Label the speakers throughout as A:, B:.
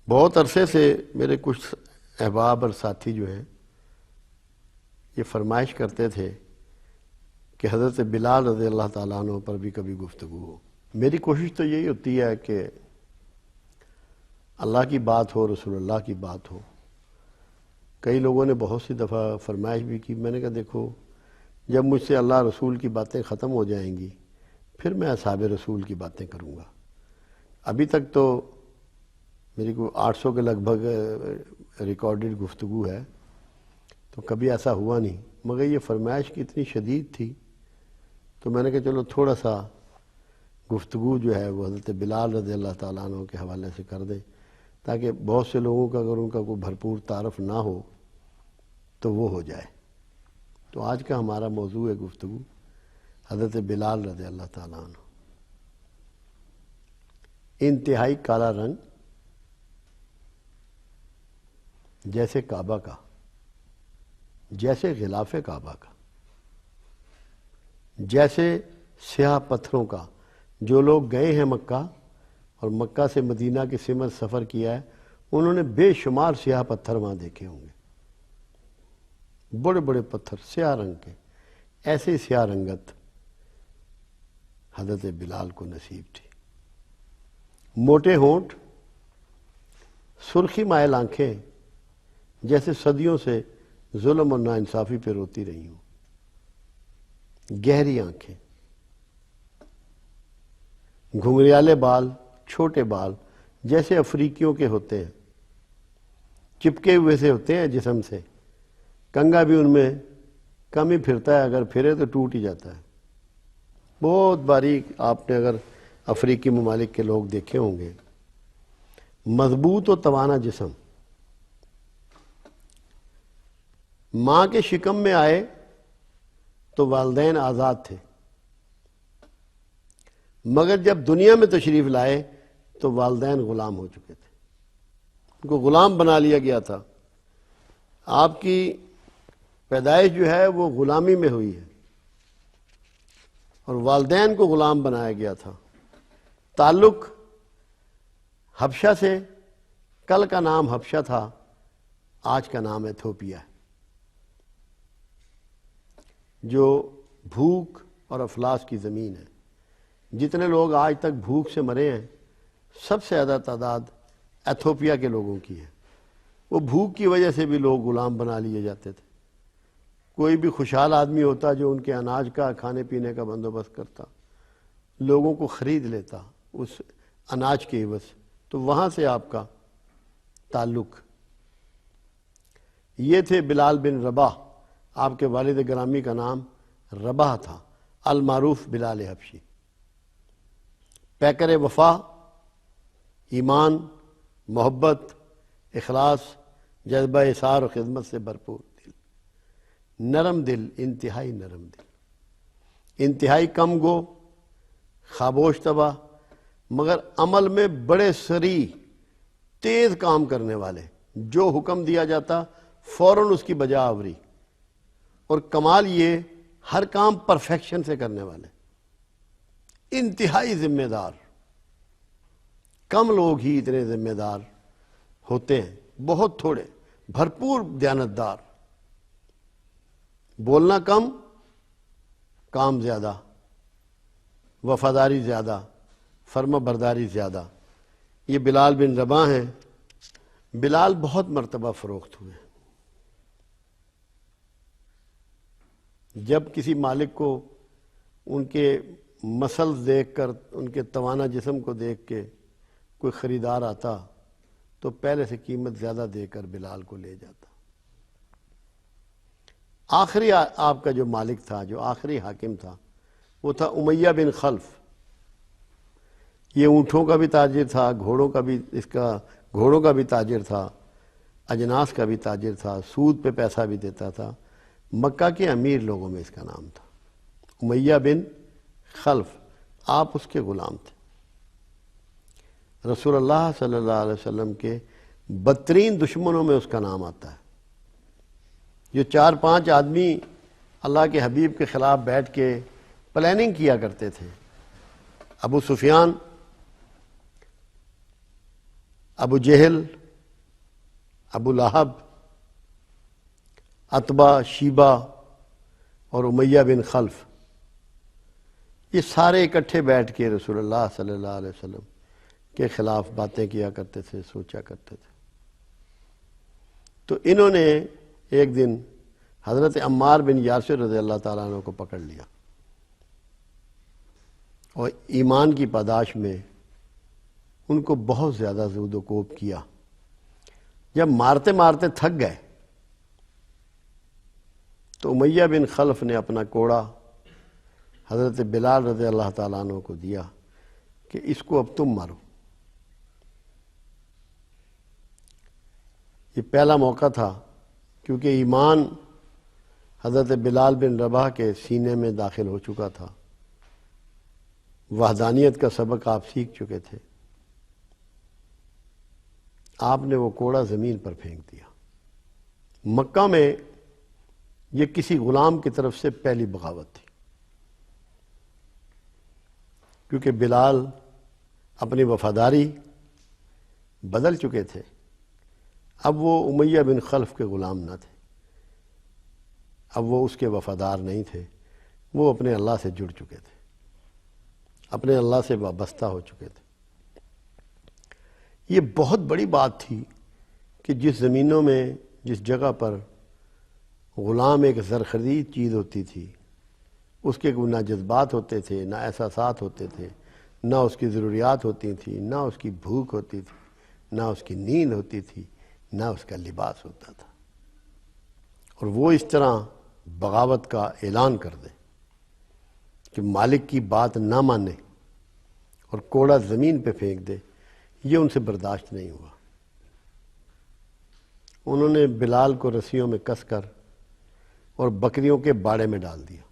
A: بہت عرصے سے میرے کچھ احباب اور ساتھی جو ہیں یہ فرمائش کرتے تھے کہ حضرت بلال رضی اللہ تعالیٰ عنہ پر بھی کبھی گفتگو ہو۔ میری کوشش تو یہی ہوتی ہے کہ اللہ کی بات ہو، رسول اللہ کی بات ہو۔ کئی لوگوں نے بہت سی دفعہ فرمائش بھی کی، میں نے کہا دیکھو جب مجھ سے اللہ رسول کی باتیں ختم ہو جائیں گی پھر میں اصحاب رسول کی باتیں کروں گا۔ ابھی تک تو میری کو 800 کے لگ بھگ ریکارڈڈ گفتگو ہے، تو کبھی ایسا ہوا نہیں، مگر یہ فرمائش کی اتنی شدید تھی تو میں نے کہا چلو تھوڑا سا گفتگو جو ہے وہ حضرت بلال رضی اللہ تعالیٰ عنہ کے حوالے سے کر دیں، تاکہ بہت سے لوگوں کا اگر ان کا کوئی بھرپور تعارف نہ ہو تو وہ ہو جائے۔ تو آج کا ہمارا موضوع ہے گفتگو حضرت بلال رضی اللہ تعالیٰ عنہ۔ انتہائی کالا رنگ جیسے کعبہ کا، جیسے غلاف کعبہ کا، جیسے سیاہ پتھروں کا۔ جو لوگ گئے ہیں مکہ اور مکہ سے مدینہ کے سمت سفر کیا ہے انہوں نے بے شمار سیاہ پتھر وہاں دیکھے ہوں گے، بڑے بڑے پتھر سیاہ رنگ کے۔ ایسے سیاہ رنگت حضرت بلال کو نصیب تھی۔ موٹے ہونٹ، سرخی مائل آنکھیں، جیسے صدیوں سے ظلم اور ناانصافی پہ روتی رہی ہوں۔ گہری آنکھیں، گھنگریالے بال، چھوٹے بال جیسے افریقیوں کے ہوتے ہیں، چپکے ہوئے سے ہوتے ہیں جسم سے، کنگا بھی ان میں کم ہی پھرتا ہے، اگر پھرے تو ٹوٹ ہی جاتا ہے۔ بہت باریک، آپ نے اگر افریقی ممالک کے لوگ دیکھے ہوں گے۔ مضبوط و توانا جسم۔ ماں کے شکم میں آئے تو والدین آزاد تھے، مگر جب دنیا میں تشریف لائے تو والدین غلام ہو چکے تھے، ان کو غلام بنا لیا گیا تھا۔ آپ کی پیدائش جو ہے وہ غلامی میں ہوئی ہے اور والدین کو غلام بنایا گیا تھا۔ تعلق حبشہ سے، کل کا نام حبشہ تھا، آج کا نام ایتھوپیا ہے، جو بھوک اور افلاس کی زمین ہے۔ جتنے لوگ آج تک بھوک سے مرے ہیں سب سے زیادہ تعداد ایتھوپیا کے لوگوں کی ہے۔ وہ بھوک کی وجہ سے بھی لوگ غلام بنا لیے جاتے تھے۔ کوئی بھی خوشحال آدمی ہوتا جو ان کے اناج کا، کھانے پینے کا بندوبست کرتا، لوگوں کو خرید لیتا اس اناج کے عوض، تو وہاں سے آپ کا تعلق۔ یہ تھے بلال بن رباح، آپ کے والد گرامی کا نام رباح تھا، المعروف بلال حبشی۔ پیکر وفا، ایمان، محبت، اخلاص، جذبہ اثار و خدمت سے بھرپور دل، نرم دل، انتہائی نرم دل، انتہائی کم گو، خاموش طبع، مگر عمل میں بڑے سریع، تیز کام کرنے والے۔ جو حکم دیا جاتا فوراً اس کی بجا آوری، اور کمال یہ ہر کام پرفیکشن سے کرنے والے۔ انتہائی ذمہ دار، کم لوگ ہی اتنے ذمہ دار ہوتے ہیں، بہت تھوڑے، بھرپور دیانتدار۔ بولنا کم، کام زیادہ، وفاداری زیادہ، فرما برداری زیادہ۔ یہ بلال بن رباح ہیں۔ بلال بہت مرتبہ فروخت ہوئے۔ جب کسی مالک کو ان کے مسلز دیکھ کر، ان کے توانا جسم کو دیکھ کے کوئی خریدار آتا تو پہلے سے قیمت زیادہ دے کر بلال کو لے جاتا۔ آخری آپ کا جو مالک تھا، جو آخری حاکم تھا، وہ تھا امیہ بن خلف۔ یہ اونٹوں کا بھی تاجر تھا، گھوڑوں کا بھی تاجر تھا، اجناس کا بھی تاجر تھا، سود پہ پیسہ بھی دیتا تھا۔ مکہ کے امیر لوگوں میں اس کا نام تھا امیہ بن خلف۔ آپ اس کے غلام تھے۔ رسول اللہ صلی اللہ علیہ وسلم کے بدترین دشمنوں میں اس کا نام آتا ہے۔ جو 4-5 آدمی اللہ کے حبیب کے خلاف بیٹھ کے پلاننگ کیا کرتے تھے، ابو سفیان، ابو جہل، ابو لہب، عتبہ، شیبہ اور امیہ بن خلف، یہ سارے اکٹھے بیٹھ کے رسول اللہ صلی اللہ علیہ وسلم کے خلاف باتیں کیا کرتے تھے، سوچا کرتے تھے۔ تو انہوں نے ایک دن حضرت عمار بن یاسر رضی اللہ تعالیٰ عنہ کو پکڑ لیا اور ایمان کی پاداش میں ان کو بہت زیادہ زود و کوب کیا۔ جب مارتے مارتے تھک گئے تو امیہ بن خلف نے اپنا کوڑا حضرت بلال رضی اللہ تعالیٰ عنہ کو دیا کہ اس کو اب تم مارو۔ یہ پہلا موقع تھا کیونکہ ایمان حضرت بلال بن رباح کے سینے میں داخل ہو چکا تھا، وحدانیت کا سبق آپ سیکھ چکے تھے۔ آپ نے وہ کوڑا زمین پر پھینک دیا۔ مکہ میں یہ کسی غلام کی طرف سے پہلی بغاوت تھی، کیونکہ بلال اپنی وفاداری بدل چکے تھے، اب وہ امیہ بن خلف کے غلام نہ تھے، اب وہ اس کے وفادار نہیں تھے، وہ اپنے اللہ سے جڑ چکے تھے، اپنے اللہ سے وابستہ ہو چکے تھے۔ یہ بہت بڑی بات تھی کہ جس زمینوں میں، جس جگہ پر غلام ایک زرخرید چیز ہوتی تھی، اس کے نہ جذبات ہوتے تھے، نہ احساسات ہوتے تھے، نہ اس کی ضروریات ہوتی تھیں، نہ اس کی بھوک ہوتی تھی، نہ اس کی نیند ہوتی تھی، نہ اس کا لباس ہوتا تھا، اور وہ اس طرح بغاوت کا اعلان کر دے کہ مالک کی بات نہ مانے اور کوڑا زمین پہ پھینک دے، یہ ان سے برداشت نہیں ہوا۔ انہوں نے بلال کو رسیوں میں کس کر اور بکریوں کے باڑے میں ڈال دیا۔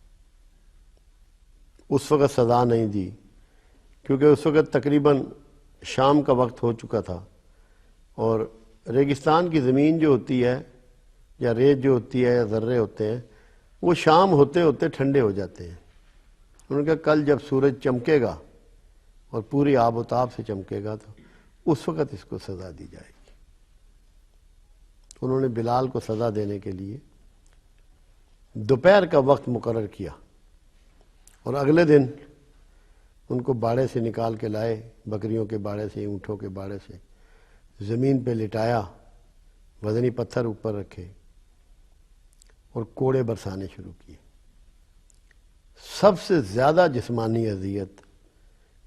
A: اس وقت سزا نہیں دی کیونکہ اس وقت تقریباً شام کا وقت ہو چکا تھا، اور ریگستان کی زمین جو ہوتی ہے یا ریت جو ہوتی ہے یا ذرے ہوتے ہیں، وہ شام ہوتے ہوتے ٹھنڈے ہو جاتے ہیں۔ انہوں نے کہا کل جب سورج چمکے گا اور پوری آب و تاب سے چمکے گا تو اس وقت اس کو سزا دی جائے گی۔ انہوں نے بلال کو سزا دینے کے لیے دوپہر کا وقت مقرر کیا، اور اگلے دن ان کو باڑے سے نکال کے لائے، بکریوں کے باڑے سے، اونٹوں کے باڑے سے، زمین پہ لٹایا، وزنی پتھر اوپر رکھے اور کوڑے برسانے شروع کیے۔ سب سے زیادہ جسمانی اذیت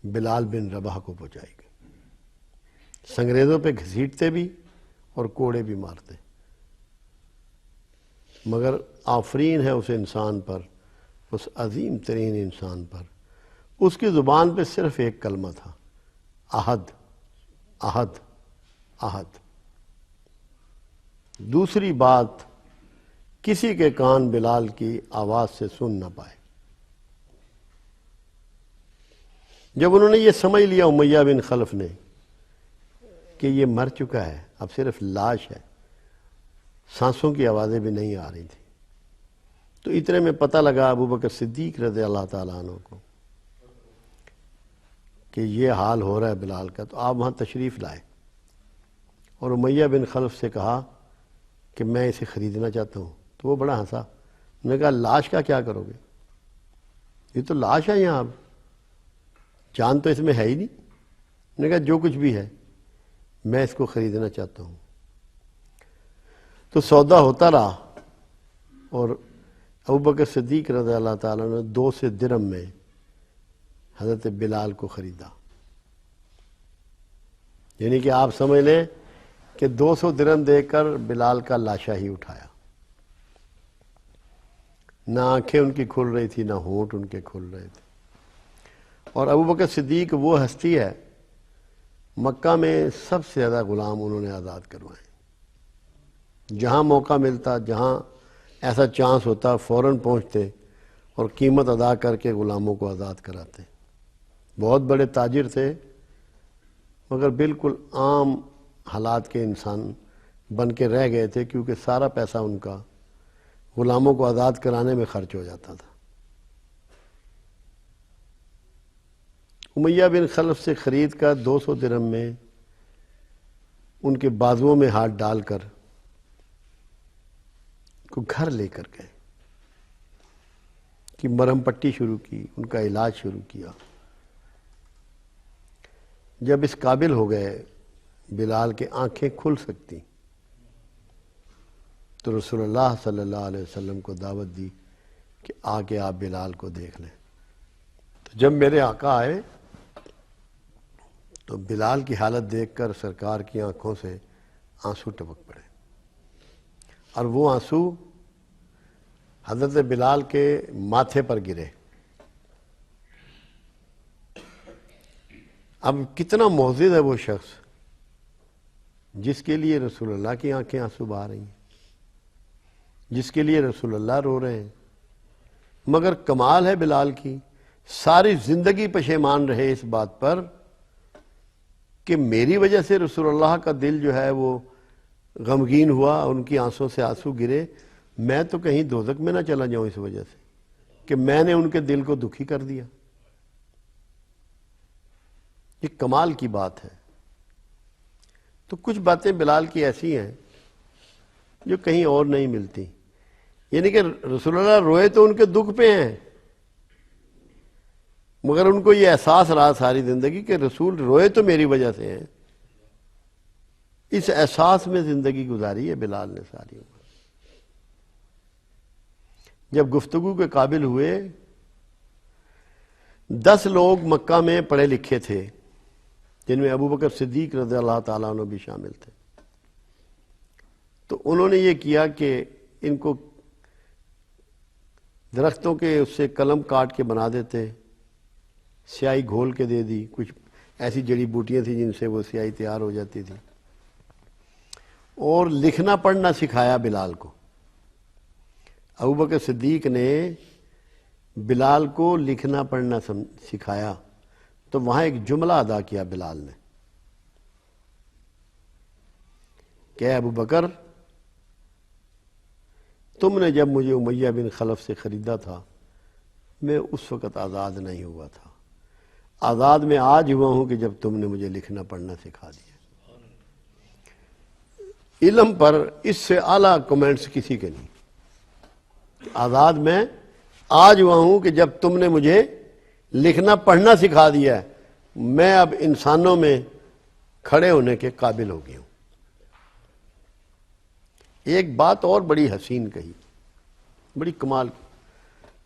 A: بلال بن رباح کو پہنچائی گئی، سنگریزوں پہ گھسیٹتے بھی اور کوڑے بھی مارتے، مگر آفرین ہے اس انسان پر، اس عظیم ترین انسان پر، اس کی زبان پہ صرف ایک کلمہ تھا، احد، احد، احد۔ دوسری بات کسی کے کان بلال کی آواز سے سن نہ پائے۔ جب انہوں نے یہ سمجھ لیا امیہ بن خلف نے کہ یہ مر چکا ہے، اب صرف لاش ہے، سانسوں کی آوازیں بھی نہیں آ رہی تھیں، تو اتنے میں پتہ لگا ابو بکر صدیق رضی اللہ تعالیٰ عنہ کو کہ یہ حال ہو رہا ہے بلال کا، تو آپ وہاں تشریف لائے اور امیہ بن خلف سے کہا کہ میں اسے خریدنا چاہتا ہوں۔ تو وہ بڑا ہنسا، انہوں نے کہا لاش کا کیا کرو گے؟ یہ تو لاش ہے یہاں، اب جان تو اس میں ہے ہی نہیں۔ انہوں نے کہا جو کچھ بھی ہے میں اس کو خریدنا چاہتا ہوں۔ تو سودا ہوتا رہا اور ابوبکر صدیق رضی اللہ تعالیٰ نے 200 درہم میں حضرت بلال کو خریدا، یعنی کہ آپ سمجھ لیں کہ 200 درہم دے کر بلال کا لاشا ہی اٹھایا۔ نہ آنکھیں ان کی کھل رہی تھی، نہ ہونٹ ان کے کھل رہے تھے۔ اور ابوبکر صدیق وہ ہستی ہے، مکہ میں سب سے زیادہ غلام انہوں نے آزاد کروائے، جہاں موقع ملتا، جہاں ایسا چانس ہوتا فوراً پہنچتے اور قیمت ادا کر کے غلاموں کو آزاد کراتے۔ بہت بڑے تاجر تھے، مگر بالکل عام حالات کے انسان بن کے رہ گئے تھے، کیونکہ سارا پیسہ ان کا غلاموں کو آزاد کرانے میں خرچ ہو جاتا تھا۔ امیہ بن خلف سے خرید کر 200 درہم میں ان کے بازوؤں میں ہاتھ ڈال کر کو گھر لے کر گئے کہ مرہم پٹی شروع کی، ان کا علاج شروع کیا۔ جب اس قابل ہو گئے بلال کے آنکھیں کھل سکتی تو رسول اللہ صلی اللہ علیہ وسلم کو دعوت دی کہ آ کے آپ بلال کو دیکھ لیں۔ تو جب میرے آقا آئے تو بلال کی حالت دیکھ کر سرکار کی آنکھوں سے آنسو ٹپک پڑے، اور وہ آنسو حضرت بلال کے ماتھے پر گرے۔ اب کتنا معزز ہے وہ شخص جس کے لیے رسول اللہ کی آنکھیں آنسو بہا رہی ہیں، جس کے لیے رسول اللہ رو رہے ہیں، مگر کمال ہے بلال کی، ساری زندگی پشیمان رہے اس بات پر کہ میری وجہ سے رسول اللہ کا دل جو ہے وہ غمگین ہوا، ان کی آنسوں سے آنسو گرے، میں تو کہیں دوزخ میں نہ چلا جاؤں اس وجہ سے کہ میں نے ان کے دل کو دکھی کر دیا۔ یہ کمال کی بات ہے۔ تو کچھ باتیں بلال کی ایسی ہیں جو کہیں اور نہیں ملتی، یعنی کہ رسول اللہ روئے تو ان کے دکھ پہ ہیں، مگر ان کو یہ احساس رہا ساری زندگی کہ رسول روئے تو میری وجہ سے ہیں۔ اس احساس میں زندگی گزاری ہے بلال نے ساری عمر۔ جب گفتگو کے قابل ہوئے، 10 لوگ مکہ میں پڑھے لکھے تھے جن میں ابو بکر صدیق رضی اللہ تعالیٰ عنہ بھی شامل تھے، تو انہوں نے یہ کیا کہ ان کو درختوں کے اس سے قلم کاٹ کے بنا دیتے، سیاہی گھول کے دے دی، کچھ ایسی جڑی بوٹیاں تھیں جن سے وہ سیاہی تیار ہو جاتی تھی، اور لکھنا پڑھنا سکھایا بلال کو۔ ابو بکر صدیق نے بلال کو لکھنا پڑھنا سکھایا، تو وہاں ایک جملہ ادا کیا بلال نے کہ ابو بکر، تم نے جب مجھے امیہ بن خلف سے خریدا تھا میں اس وقت آزاد نہیں ہوا تھا، آزاد میں آج ہوا ہوں کہ جب تم نے مجھے لکھنا پڑھنا سکھا دیا۔ علم پر اس سے اعلیٰ کمنٹس کسی کے نہیں۔ آزاد میں آج ہوا ہوں کہ جب تم نے مجھے لکھنا پڑھنا سکھا دیا ہے، میں اب انسانوں میں کھڑے ہونے کے قابل ہو گیا ہوں۔ ایک بات اور بڑی حسین کہی، بڑی کمال کی،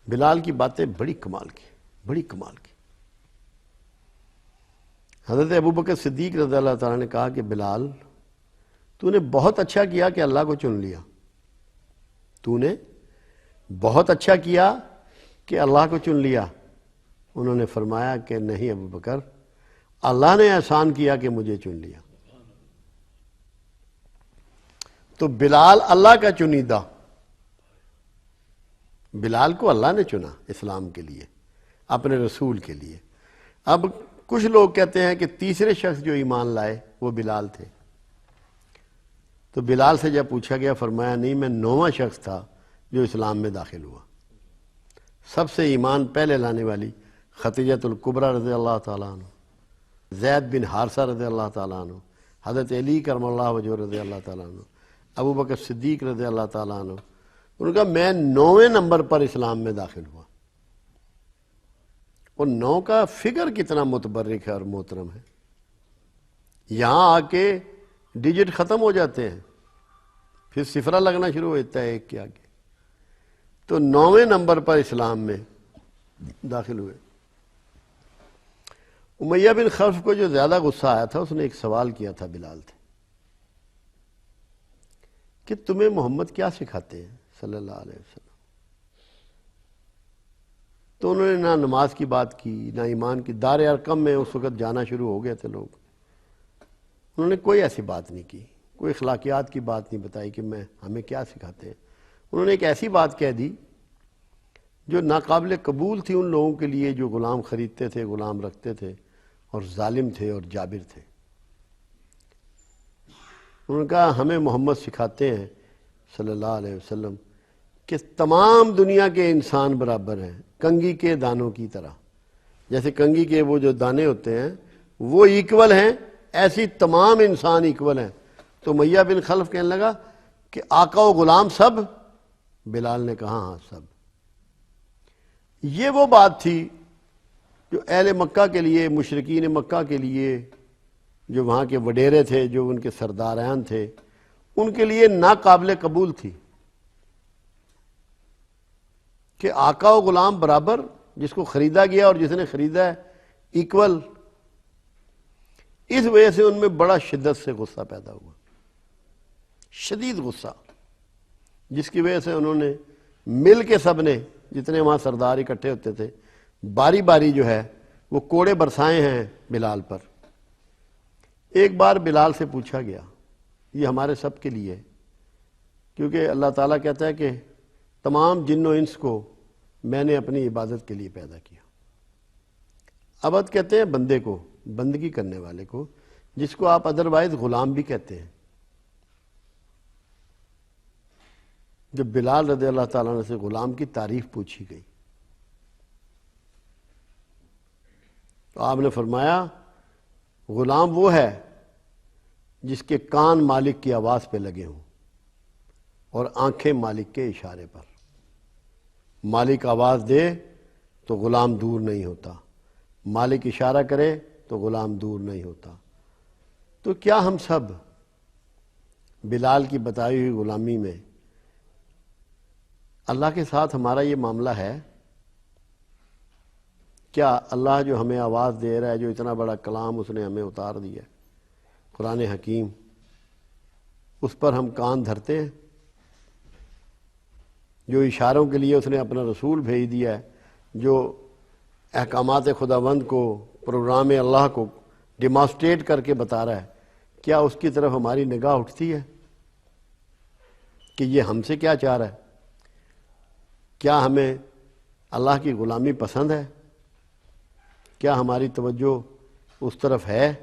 A: بلال کی باتیں بڑی کمال کی، بڑی کمال کی۔ حضرت ابو بکر صدیق رضی اللہ تعالیٰ نے کہا کہ بلال، تو نے بہت اچھا کیا کہ اللہ کو چن لیا، تو نے بہت اچھا کیا کہ اللہ کو چن لیا۔ انہوں نے فرمایا کہ نہیں ابو بکر، اللہ نے احسان کیا کہ مجھے چن لیا۔ تو بلال اللہ کا چنیدہ، بلال کو اللہ نے چنا اسلام کے لیے، اپنے رسول کے لیے۔ اب کچھ لوگ کہتے ہیں کہ تیسرے شخص جو ایمان لائے وہ بلال تھے، تو بلال سے جب پوچھا گیا فرمایا نہیں، میں 9واں شخص تھا جو اسلام میں داخل ہوا۔ سب سے ایمان پہلے لانے والی خدیجۃ الکبریٰ رضی اللہ تعالیٰ عنہ، زید بن حارثہ رضی اللہ تعالیٰ عنہ، حضرت علی کرم اللہ وجہہ رضی اللہ تعالیٰ عنہ، ابو بکر صدیق رضی اللہ تعالیٰ عنہ۔ انہوں نے کہا میں 9ویں نمبر پر اسلام میں داخل ہوا۔ اور 9 کا فگر کتنا متبرک ہے اور محترم ہے، یہاں آ کے ڈیجٹ ختم ہو جاتے ہیں، پھر صفرہ لگنا شروع ہوتا ہے ایک کے آگے، تو 9ویں نمبر پر اسلام میں داخل ہوئے۔ امیہ بن خلف کو جو زیادہ غصہ آیا تھا، اس نے ایک سوال کیا تھا بلال سے کہ تمہیں محمد کیا سکھاتے ہیں صلی اللہ علیہ وسلم؟ تو انہوں نے نہ نماز کی بات کی، نہ ایمان کی۔ دار ارقم میں اس وقت جانا شروع ہو گئے تھے لوگ، انہوں نے کوئی ایسی بات نہیں کی، کوئی اخلاقیات کی بات نہیں بتائی کہ ہمیں کیا سکھاتے ہیں۔ انہوں نے ایک ایسی بات کہہ دی جو ناقابل قبول تھی ان لوگوں کے لیے جو غلام خریدتے تھے، غلام رکھتے تھے اور ظالم تھے اور جابر تھے۔ انہوں نے کہا ہمیں محمد سکھاتے ہیں صلی اللہ علیہ وسلم کہ تمام دنیا کے انسان برابر ہیں، کنگھی کے دانوں کی طرح۔ جیسے کنگھی کے وہ جو دانے ہوتے ہیں وہ ایکول ہیں، ایسی تمام انسان ایکول ہیں۔ تو امیہ بن خلف کہنے لگا کہ آقا و غلام سب؟ بلال نے کہا ہاں سب۔ یہ وہ بات تھی جو اہل مکہ کے لیے، مشرکین مکہ کے لیے، جو وہاں کے وڈیرے تھے، جو ان کے سرداران تھے، ان کے لیے ناقابل قبول تھی کہ آقا و غلام برابر، جس کو خریدا گیا اور جس نے خریدا ہے ایکول۔ اس وجہ سے ان میں بڑا شدت سے غصہ پیدا ہوا، شدید غصہ، جس کی وجہ سے انہوں نے مل کے سب نے، جتنے وہاں سردار اکٹھے ہوتے تھے، باری باری جو ہے وہ کوڑے برسائے ہیں بلال پر۔ ایک بار بلال سے پوچھا گیا، یہ ہمارے سب کے لیے، کیونکہ اللہ تعالیٰ کہتا ہے کہ تمام جن و انس کو میں نے اپنی عبادت کے لیے پیدا کیا۔ عبد کہتے ہیں بندے کو، بندگی کرنے والے کو، جس کو آپ ادروائز غلام بھی کہتے ہیں۔ جب بلال رضی اللہ تعالیٰ عنہ سے غلام کی تعریف پوچھی گئی تو آپ نے فرمایا غلام وہ ہے جس کے کان مالک کی آواز پہ لگے ہوں اور آنکھیں مالک کے اشارے پر۔ مالک آواز دے تو غلام دور نہیں ہوتا، مالک اشارہ کرے تو غلام دور نہیں ہوتا۔ تو کیا ہم سب بلال کی بتائی ہوئی غلامی میں اللہ کے ساتھ ہمارا یہ معاملہ ہے؟ کیا اللہ جو ہمیں آواز دے رہا ہے، جو اتنا بڑا کلام اس نے ہمیں اتار دیا ہے، قرآن حکیم، اس پر ہم کان دھرتے ہیں؟ جو اشاروں کے لیے اس نے اپنا رسول بھیج دیا ہے، جو احکامات خداوند کو، پروگرام اللہ کو ڈیمانسٹریٹ کر کے بتا رہا ہے، کیا اس کی طرف ہماری نگاہ اٹھتی ہے کہ یہ ہم سے کیا چاہ رہا ہے؟ کیا ہمیں اللہ کی غلامی پسند ہے؟ کیا ہماری توجہ اس طرف ہے؟